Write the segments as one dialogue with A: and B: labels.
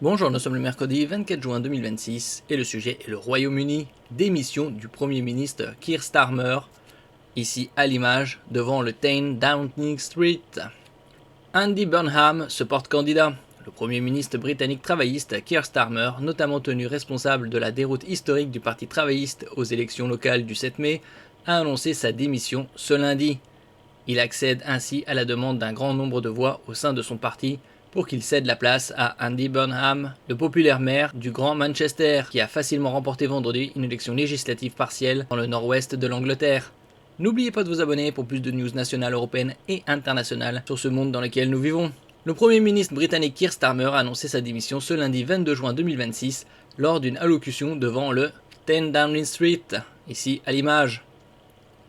A: Bonjour, nous sommes le mercredi 24 juin 2026 et le sujet est le Royaume-Uni, démission du Premier ministre Keir Starmer, ici à l'image devant le 10 Downing Street. Andy Burnham se porte candidat. Le Premier ministre britannique travailliste Keir Starmer, notamment tenu responsable de la déroute historique du Parti travailliste aux élections locales du 7 mai, a annoncé sa démission ce lundi. Il accède ainsi à la demande d'un grand nombre de voix au sein de son parti pour qu'il cède la place à Andy Burnham, le populaire maire du Grand Manchester, qui a facilement remporté vendredi une élection législative partielle dans le nord-ouest de l'Angleterre. N'oubliez pas de vous abonner pour plus de news nationales, européennes et internationales sur ce monde dans lequel nous vivons. Le Premier ministre britannique Keir Starmer a annoncé sa démission ce lundi 22 juin 2026 lors d'une allocution devant le 10 Downing Street, ici à l'image,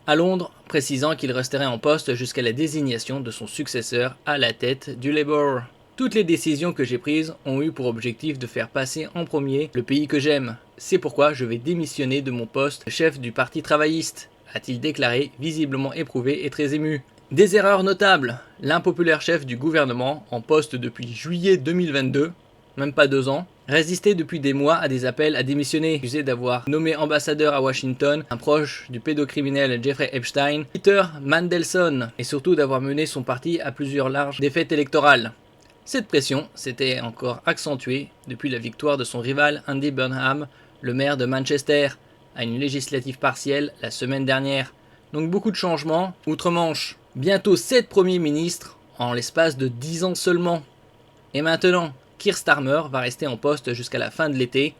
A: à Londres, précisant qu'il resterait en poste jusqu'à la désignation de son successeur à la tête du Labour. Toutes les décisions que j'ai prises ont eu pour objectif de faire passer en premier le pays que j'aime. C'est pourquoi je vais démissionner de mon poste de chef du Parti travailliste, a-t-il déclaré, visiblement éprouvé et très ému. Des erreurs notables. L'impopulaire chef du gouvernement, en poste depuis juillet 2022, même pas 2 ans, résistait depuis des mois à des appels à démissionner, accusé d'avoir nommé ambassadeur à Washington un proche du pédocriminel Jeffrey Epstein, Peter Mandelson, et surtout d'avoir mené son parti à plusieurs larges défaites électorales. Cette pression s'était encore accentuée depuis la victoire de son rival Andy Burnham, le maire de Manchester, à une législative partielle la semaine dernière. Donc beaucoup de changements outre-Manche. Bientôt 7 premiers ministres en l'espace de 10 ans seulement. Et maintenant, Keir Starmer va rester en poste jusqu'à la fin de l'été,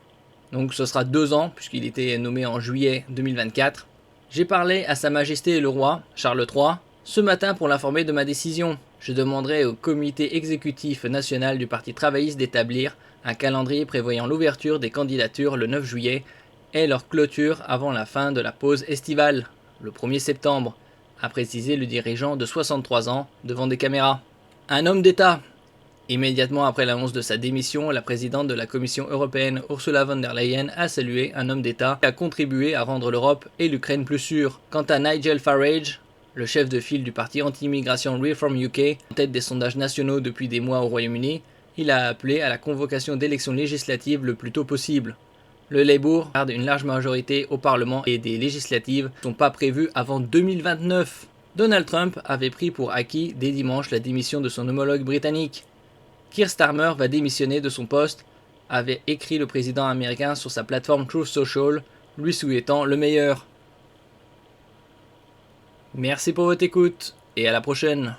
A: donc ce sera 2 ans puisqu'il était nommé en juillet 2024. J'ai parlé à Sa Majesté le Roi, Charles III, ce matin pour l'informer de ma décision. Je demanderai au comité exécutif national du Parti travailliste d'établir un calendrier prévoyant l'ouverture des candidatures le 9 juillet et leur clôture avant la fin de la pause estivale, le 1er septembre, a précisé le dirigeant de 63 ans devant des caméras. Un homme d'État. Immédiatement après l'annonce de sa démission, la présidente de la Commission européenne Ursula von der Leyen a salué un homme d'État qui a contribué à rendre l'Europe et l'Ukraine plus sûres. Quant à Nigel Farage, le chef de file du parti anti-immigration Reform UK, en tête des sondages nationaux depuis des mois au Royaume-Uni, il a appelé à la convocation d'élections législatives le plus tôt possible. Le Labour garde une large majorité au Parlement et des législatives ne sont pas prévues avant 2029. Donald Trump avait pris pour acquis dès dimanche la démission de son homologue britannique. Keir Starmer va démissionner de son poste, avait écrit le président américain sur sa plateforme Truth Social, lui souhaitant le meilleur. Merci pour votre écoute et à la prochaine.